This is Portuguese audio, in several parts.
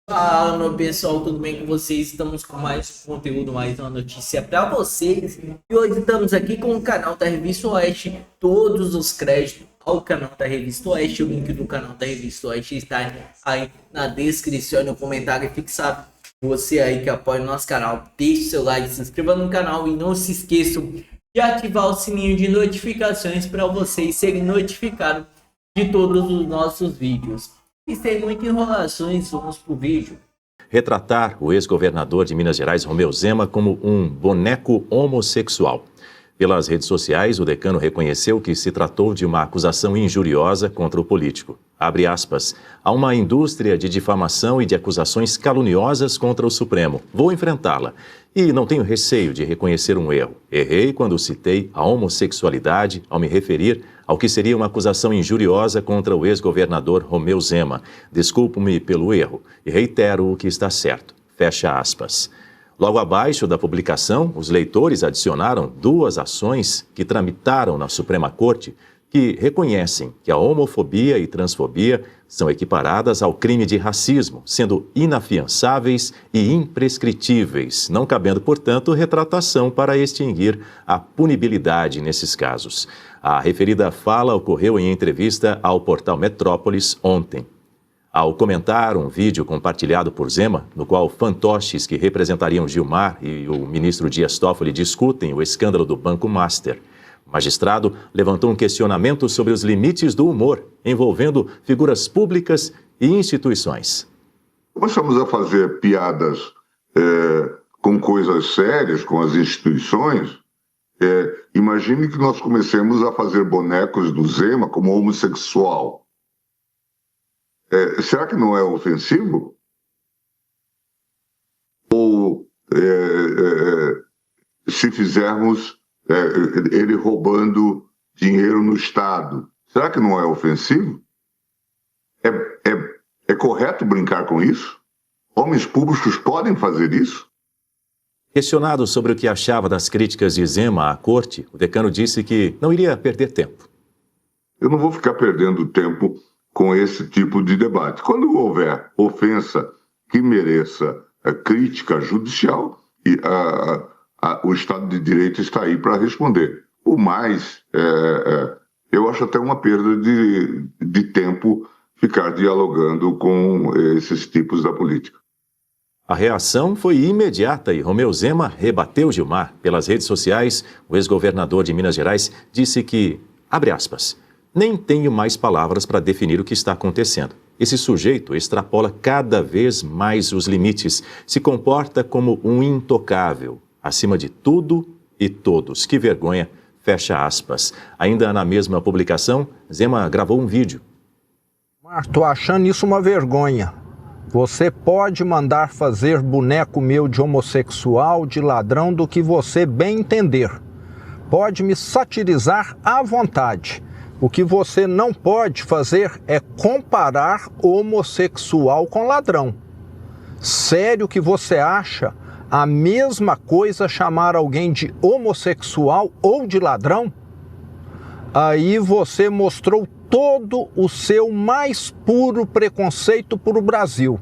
Fala, meu pessoal, tudo bem com vocês? Estamos com mais conteúdo, mais uma notícia para vocês. E hoje estamos aqui com o canal da Revista Oeste. Todos os créditos ao canal da Revista Oeste. O link do canal da Revista Oeste está aí na descrição, no comentário fixado. Você aí que apoia o nosso canal, deixe seu like, se inscreva no canal e não se esqueçam de ativar o sininho de notificações para vocês serem notificados de todos os nossos vídeos. E sem muitas enrolações, vamos pro vídeo. Retratar o ex-governador de Minas Gerais, Romeu Zema, como um boneco homossexual. Pelas redes sociais, o decano reconheceu que se tratou de uma acusação injuriosa contra o político. Abre aspas. Há uma indústria de difamação e de acusações caluniosas contra o Supremo. Vou enfrentá-la. E não tenho receio de reconhecer um erro. Errei quando citei a homossexualidade ao me referir ao que seria uma acusação injuriosa contra o ex-governador Romeu Zema. Desculpo-me pelo erro e reitero o que está certo. Fecha aspas. Logo abaixo da publicação, os leitores adicionaram duas ações que tramitaram na Suprema Corte que reconhecem que a homofobia e transfobia são equiparadas ao crime de racismo, sendo inafiançáveis e imprescritíveis, não cabendo, portanto, retratação para extinguir a punibilidade nesses casos. A referida fala ocorreu em entrevista ao portal Metrópolis ontem. Ao comentar um vídeo compartilhado por Zema, no qual fantoches que representariam Gilmar e o ministro Dias Toffoli discutem o escândalo do Banco Master, o magistrado levantou um questionamento sobre os limites do humor, envolvendo figuras públicas e instituições. Começamos a fazer piadas com coisas sérias, com as instituições. Imagine que nós comecemos a fazer bonecos do Zema como homossexual. Será que não é ofensivo? Ou se fizermos ele roubando dinheiro no Estado, será que não é ofensivo? É correto brincar com isso? Homens públicos podem fazer isso? Questionado sobre o que achava das críticas de Zema à corte, o decano disse que não iria perder tempo. Eu não vou ficar perdendo tempo com esse tipo de debate. Quando houver ofensa que mereça a crítica judicial, o Estado de Direito está aí para responder. O mais, eu acho até uma perda de tempo ficar dialogando com esses tipos da política. A reação foi imediata e Romeu Zema rebateu Gilmar. Pelas redes sociais, o ex-governador de Minas Gerais disse que, abre aspas, nem tenho mais palavras para definir o que está acontecendo. Esse sujeito extrapola cada vez mais os limites, se comporta como um intocável, acima de tudo e todos. Que vergonha, fecha aspas. Ainda na mesma publicação, Zema gravou um vídeo. Tô achando isso uma vergonha. Você pode mandar fazer boneco meu de homossexual, de ladrão, do que você bem entender. Pode me satirizar à vontade. O que você não pode fazer é comparar homossexual com ladrão. Sério que você acha a mesma coisa chamar alguém de homossexual ou de ladrão? Aí você mostrou todo o seu mais puro preconceito por o Brasil.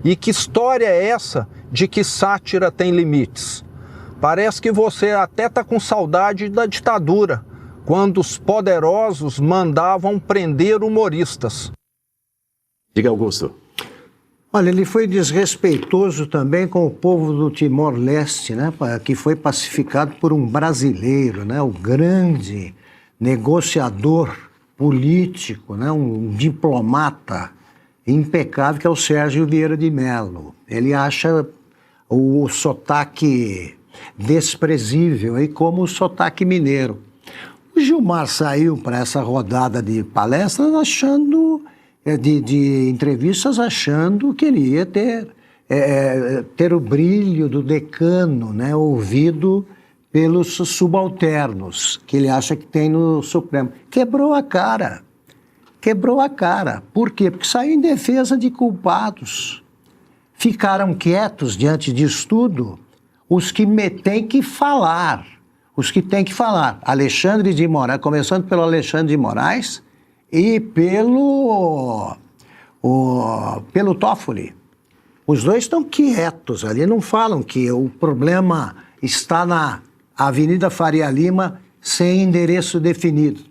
E que história é essa de que sátira tem limites? Parece que você até está com saudade da ditadura, quando os poderosos mandavam prender humoristas. Diga, Augusto. Olha, ele foi desrespeitoso também com o povo do Timor-Leste, né, que foi pacificado por um brasileiro, né, o grande negociador político, né, um diplomata impecável, que é o Sérgio Vieira de Mello. Ele acha o sotaque desprezível aí como o sotaque mineiro. O Gilmar saiu para essa rodada de palestras achando, de entrevistas, achando que ele ia ter o brilho do decano, né, ouvido pelos subalternos, que ele acha que tem no Supremo. Quebrou a cara. Por quê? Porque saiu em defesa de culpados. Ficaram quietos diante disso tudo os que têm que falar. Alexandre de Moraes, começando pelo Alexandre de Moraes e pelo Toffoli. Os dois estão quietos ali, não falam que o problema está na Avenida Faria Lima sem endereço definido.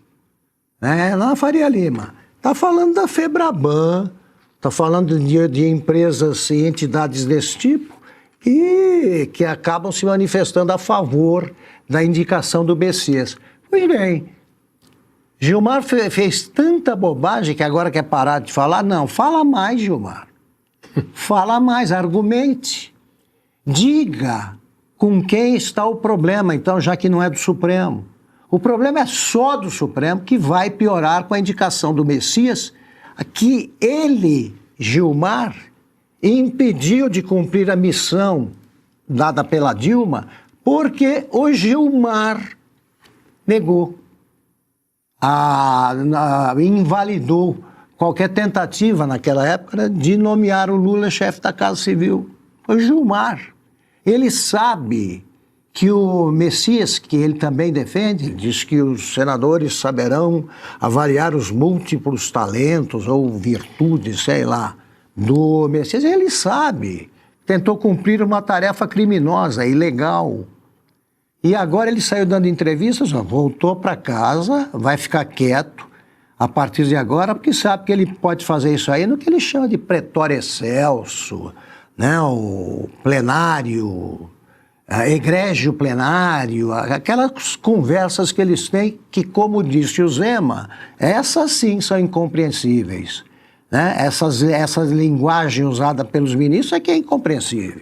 Na Faria Lima. Está falando da Febraban, está falando de empresas e entidades desse tipo e que acabam se manifestando a favor da indicação do Messias. Pois bem, Gilmar fez tanta bobagem que agora quer parar de falar? Não, fala mais, Gilmar. Fala mais, argumente. Diga com quem está o problema, então, já que não é do Supremo. O problema é só do Supremo, que vai piorar com a indicação do Messias, que ele, Gilmar, impediu de cumprir a missão dada pela Dilma, porque o Gilmar negou, invalidou qualquer tentativa naquela época de nomear o Lula chefe da Casa Civil. O Gilmar, ele sabe que o Messias, que ele também defende, diz que os senadores saberão avaliar os múltiplos talentos ou virtudes, sei lá, do Messias. Ele sabe, tentou cumprir uma tarefa criminosa, ilegal. E agora ele saiu dando entrevistas, voltou para casa, vai ficar quieto a partir de agora, porque sabe que ele pode fazer isso aí no que ele chama de pretório excelso, né? O plenário, egrégio plenário, aquelas conversas que eles têm que, como disse o Zema, essas sim são incompreensíveis. Né? Essa linguagem usada pelos ministros é que é incompreensível.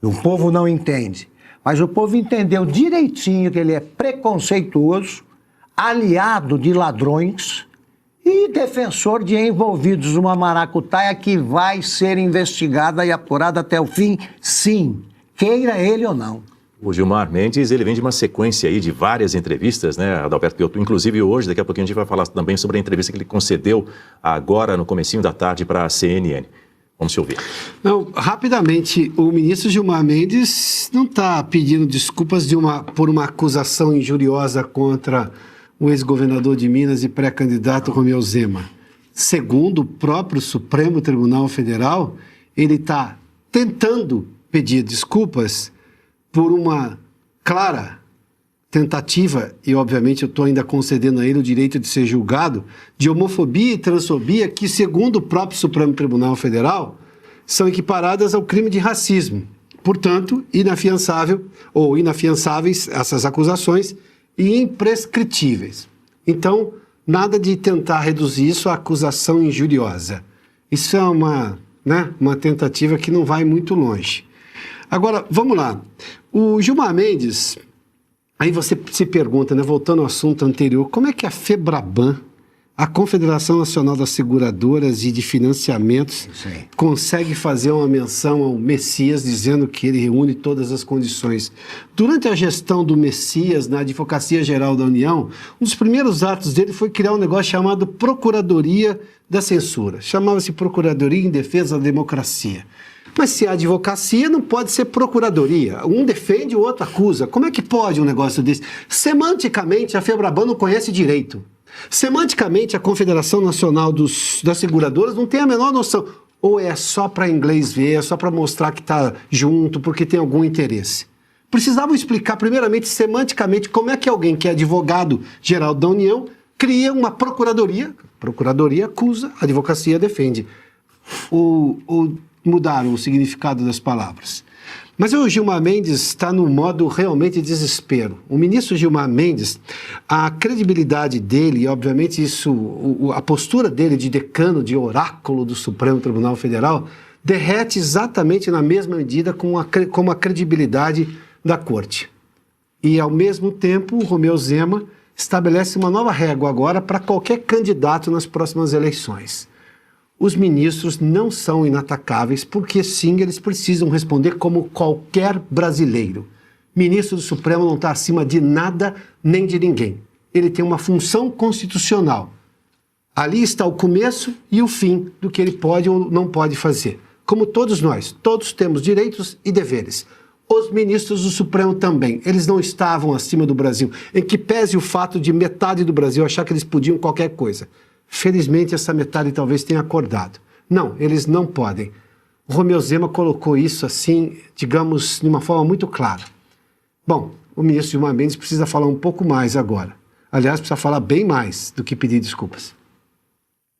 O povo não entende. Mas o povo entendeu direitinho que ele é preconceituoso, aliado de ladrões e defensor de envolvidos numa maracutaia que vai ser investigada e apurada até o fim, sim, queira ele ou não. O Gilmar Mendes, ele vem de uma sequência aí de várias entrevistas, né, Adalberto? Inclusive hoje, daqui a pouquinho a gente vai falar também sobre a entrevista que ele concedeu agora no comecinho da tarde para a CNN. Vamos te ouvir. Não, rapidamente, o ministro Gilmar Mendes não está pedindo desculpas por uma acusação injuriosa contra o ex-governador de Minas e pré-candidato Romeu Zema. Segundo o próprio Supremo Tribunal Federal, ele está tentando pedir desculpas por uma clara tentativa, e obviamente eu estou ainda concedendo a ele o direito de ser julgado, de homofobia e transfobia que, segundo o próprio Supremo Tribunal Federal, são equiparadas ao crime de racismo. Portanto, inafiançáveis essas acusações e imprescritíveis. Então, nada de tentar reduzir isso à acusação injuriosa. Isso é uma tentativa que não vai muito longe. Agora, vamos lá. O Gilmar Mendes, aí você se pergunta, voltando ao assunto anterior, como é que a Febraban, a Confederação Nacional das Seguradoras e de Financiamentos, consegue fazer uma menção ao Messias, dizendo que ele reúne todas as condições? Durante a gestão do Messias na Advocacia Geral da União, um dos primeiros atos dele foi criar um negócio chamado Procuradoria da Censura. Chamava-se Procuradoria em Defesa da Democracia. Mas se a advocacia não pode ser procuradoria, um defende, o outro acusa. Como é que pode um negócio desse? Semanticamente, a Febraban não conhece direito. Semanticamente, a Confederação Nacional das Seguradoras não tem a menor noção. Ou é só para inglês ver, é só para mostrar que está junto, porque tem algum interesse. Precisavam explicar, primeiramente, semanticamente, como é que alguém que é advogado-geral da União cria uma procuradoria. Procuradoria acusa, a advocacia defende. Mudaram o significado das palavras. Mas o Gilmar Mendes está no modo realmente desespero. O ministro Gilmar Mendes, a credibilidade dele, obviamente a postura dele de decano, de oráculo do Supremo Tribunal Federal, derrete exatamente na mesma medida como a credibilidade da corte. E, ao mesmo tempo, o Romeu Zema estabelece uma nova régua agora para qualquer candidato nas próximas eleições. Os ministros não são inatacáveis, porque sim, eles precisam responder como qualquer brasileiro. Ministro do Supremo não está acima de nada nem de ninguém. Ele tem uma função constitucional. Ali está o começo e o fim do que ele pode ou não pode fazer. Como todos nós, todos temos direitos e deveres. Os ministros do Supremo também, eles não estavam acima do Brasil, em que pese o fato de metade do Brasil achar que eles podiam qualquer coisa. Felizmente, essa metade talvez tenha acordado. Não, eles não podem. o Romeu Zema colocou isso assim, digamos, de uma forma muito clara. Bom, o ministro Gilmar Mendes precisa falar um pouco mais agora. Aliás, precisa falar bem mais do que pedir desculpas.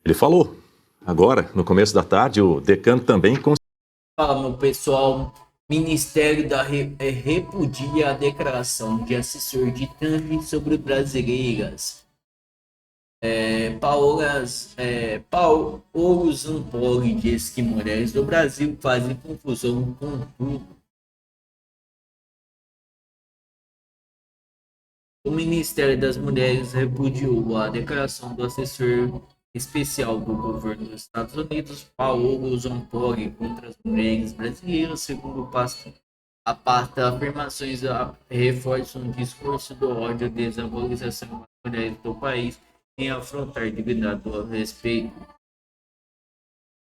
Ele falou. Agora, no começo da tarde, o decano também Fala, meu pessoal. Ministério repudia a declaração de assessor de Trump sobre brasileiras. Paulo Zampoli diz que mulheres do Brasil fazem confusão com tudo. O Ministério das Mulheres repudiou a declaração do assessor especial do governo dos Estados Unidos, Paulo Zampoli, contra as mulheres brasileiras, segundo a pasta. Afirmações reforçam o discurso do ódio e desvalorização das mulheres do país em afrontar dignidade ao respeito.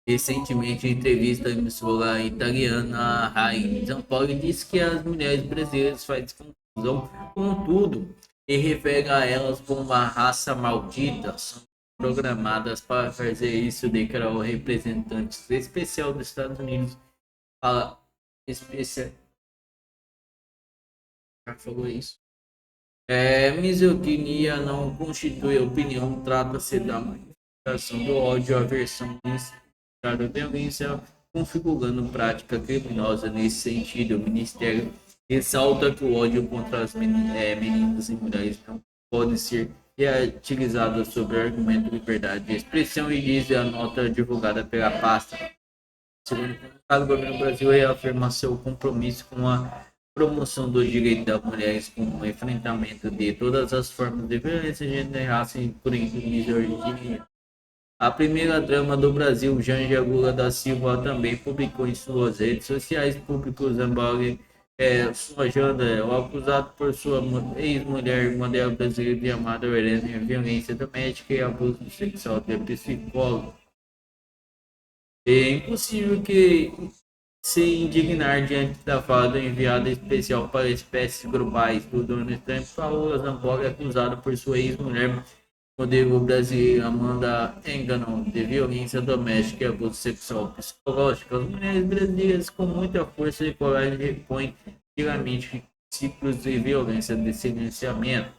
Recentemente, em entrevista à emissora italiana, Rai, Zampoli disse que as mulheres brasileiras fazem confusão com tudo e refere a elas como uma raça maldita. São programadas para fazer isso, declarou o representante especial dos Estados Unidos. Já falou isso. Misoginia não constitui opinião, trata-se da manifestação do ódio, aversão e violência, configurando prática criminosa nesse sentido. O Ministério ressalta que o ódio contra as meninas e mulheres não pode ser utilizado sob o argumento de liberdade de expressão, e diz a nota divulgada pela pasta. Segundo o governo do Brasil reafirma seu compromisso com a promoção dos direitos das mulheres, com o enfrentamento de todas as formas de violência de gênero e raça, incluindo misoginia. A primeira dama do Brasil, Janja Lula da Silva, também publicou em suas redes sociais públicas Zampoli sojando o acusado por sua ex-mulher, modelo brasileira de Amada Helena, violência doméstica e abuso sexual de psicólogo. É impossível que se indignar diante da fala do enviado especial para espécies globais do Donald Trump. Paulo Zampoli, acusado por sua ex-mulher, modelo brasileira Amanda Enganon, de violência doméstica e abuso sexual psicológico. As mulheres brasileiras, com muita força e coragem, repõem diariamente ciclos de violência de silenciamento.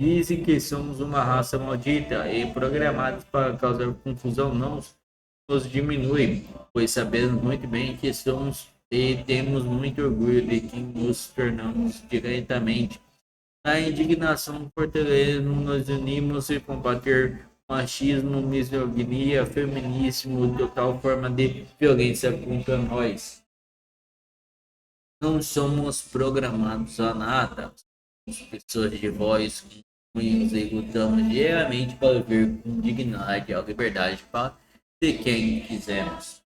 Dizem que somos uma raça maldita e programados para causar confusão não nos diminui, pois sabemos muito bem que somos e temos muito orgulho de que nos tornamos diretamente. Na indignação fortaleza, nos unimos e combater machismo, misoginia, feminismo, total forma de violência contra nós. Não somos programados a nada, somos pessoas de voz, cunhos e lutamos diariamente para ver com dignidade a liberdade para de quem quisermos.